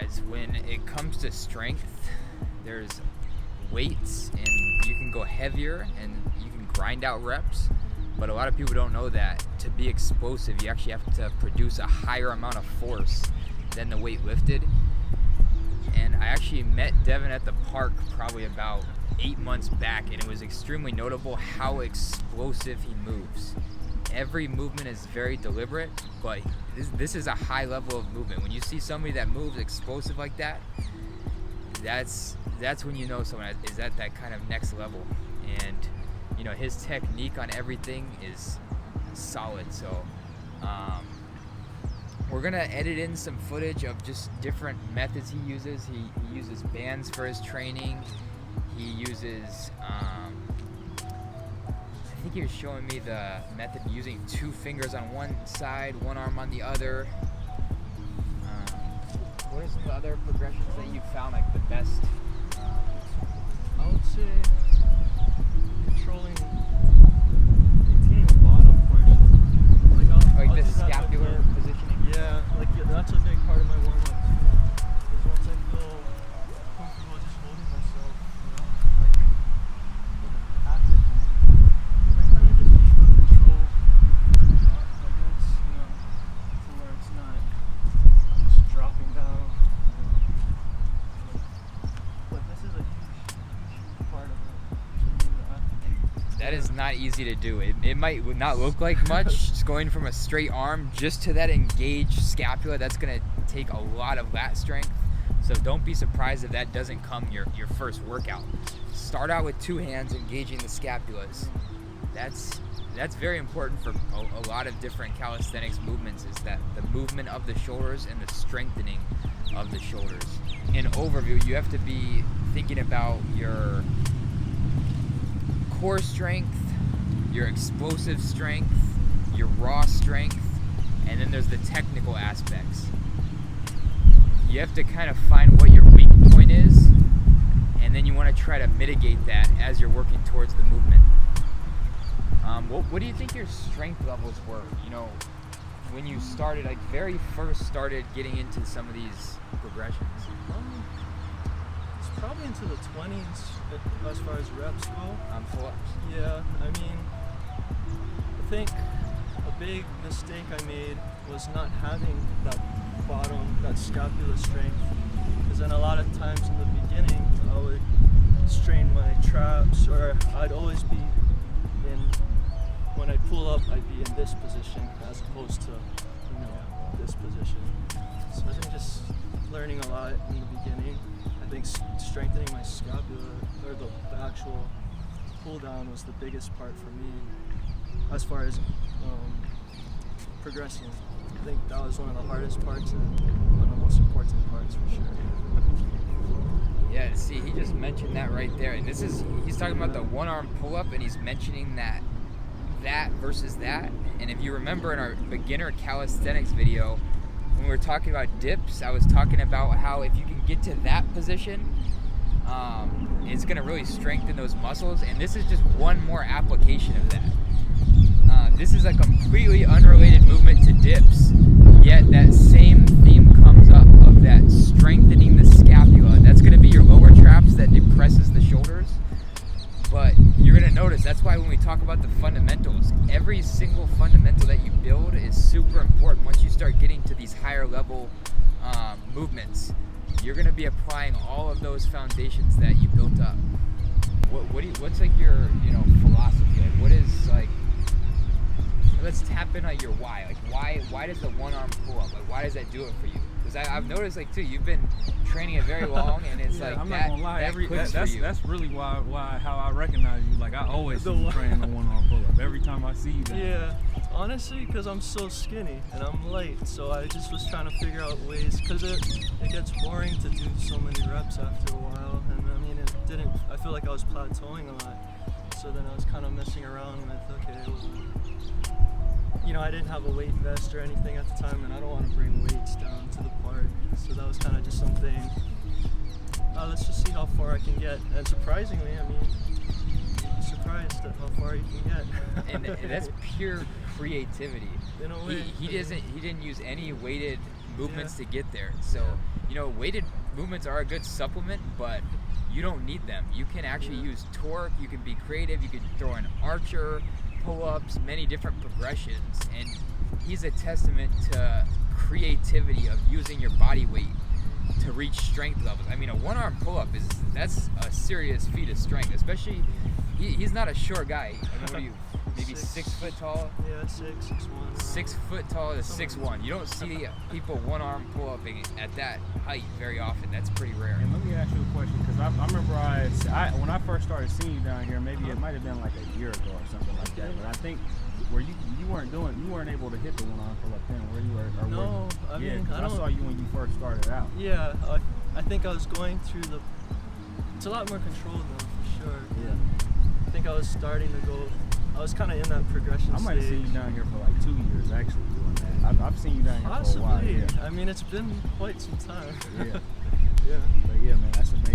Guys, when it comes to strength, there's weights and you can go heavier and you can grind out reps, but a lot of people don't know that to be explosive you actually have to produce a higher amount of force than the weight lifted. And I actually met Devin at the park probably about 8 months back, and it was extremely notable how explosive he moves. Every movement is very deliberate, but this is a high level of movement. When you see somebody that moves explosive like that, that's when you know someone is at that kind of next level. And you know, his technique on everything is solid. So we're gonna edit in some footage of just different methods he uses. He uses bands for his training. He uses I think he was showing me the method using 2 fingers on one side, 1 arm on the other. What are some of the other progressions that you found like the best? I would say maintaining the bottom portion. Like the scapular positioning? Yeah, that's a big part of my warm-up too. Because once I feel comfortable just holding myself, active, I kind of just keep the control, I guess, to where it's not just dropping down. But this is a huge part of it. That is not easy to do. It might not look like much, just going from a straight arm just to that engaged scapula. That's going to take a lot of lat strength. So don't be surprised if that doesn't come your first workout. Start out with 2 hands engaging the scapulas. That's very important for a lot of different calisthenics movements, is that the movement of the shoulders and the strengthening of the shoulders. In overview, you have to be thinking about your core strength, your explosive strength, your raw strength, and then there's the technical aspects. You have to kind of find what your weak point is, and then you want to try to mitigate that as you're working towards the movement. What do you think your strength levels were? You know, when you started, like very first started getting into some of these progressions? It's probably into the 20s as far as reps go. On pull-ups? Yeah, I mean, I think a big mistake I made was not having that bottom, that scapula strength. Because then a lot of times in the beginning, I would strain my traps, or I'd always be when I'd pull up, I'd be in this position as opposed to, this position. So I think just learning a lot in the beginning. I think strengthening my scapula, or the actual pull down, was the biggest part for me as far as progressing. I think that was one of the hardest parts and one of the most important parts for sure. Yeah, see, he just mentioned that right there, and he's talking about the 1-arm pull-up, and he's mentioning that versus that. And if you remember in our beginner calisthenics video, when we were talking about dips, I was talking about how if you can get to that position, it's going to really strengthen those muscles. And this is just one more application of that. This is a completely unrelated movement to dips, yet that same theme comes up of that strengthening the scapula. That's going to be your lower traps that depresses the shoulders. But you're going to notice, that's why when we talk about the fundamentals, every single fundamental that you build is super important. Once you start getting to these higher level movements, you're going to be applying all of those foundations that you built up. What's like your philosophy? Like, what is like? Let's tap in on your why. Like, why does the 1-arm pull up? Like, why does that do it for you? Because I've noticed, like, too, you've been training it very long, and it's like I'm that, not gonna lie, that's really why how I recognize you. Like, I always see you training a 1-arm pull-up every time I see you. Yeah, honestly, because I'm so skinny and I'm light, so I just was trying to figure out ways, because it gets boring to do so many reps after a while, and I mean, I feel like I was plateauing a lot, so then I was kind of messing around with, I didn't have a weight vest or anything at the time, and I don't want to bring weights down to the park, so that was kind of just something, let's just see how far I can get. And surprisingly, I mean, you'd be surprised at how far you can get. and that's pure creativity. In a way. He didn't use any weighted movements to get there. So, you know, weighted movements are a good supplement, but you don't need them. You can actually use torque, you can be creative, you can throw in archer, pull-ups, many different progressions, and he's a testament to creativity of using your body weight to reach strength levels. I mean, a one-arm pull-up that's a serious feat of strength, especially he's not a short guy. I mean, what are you, maybe 6 foot tall? Yeah, 6'1". 6 foot tall to 6'1". You don't see people one-arm pull-upping at that height very often. That's pretty rare. And let me ask you a question, because I remember when I first started seeing you down here, maybe it might have been like a year ago or something like that. But I think where you weren't able to hit the one-arm pull-up then, where you were. Or No, I don't. saw you when you first started out. Yeah, I think I was going through it's a lot more controlled now, for sure. Yeah. I think I was starting to go. I was kind of in that progression I might have stage. seen you down here for like 2 years actually doing that. I've seen you down here Possibly. for a while. Yeah. I mean, it's been quite some time. Yeah. Yeah. But yeah, man, that's amazing.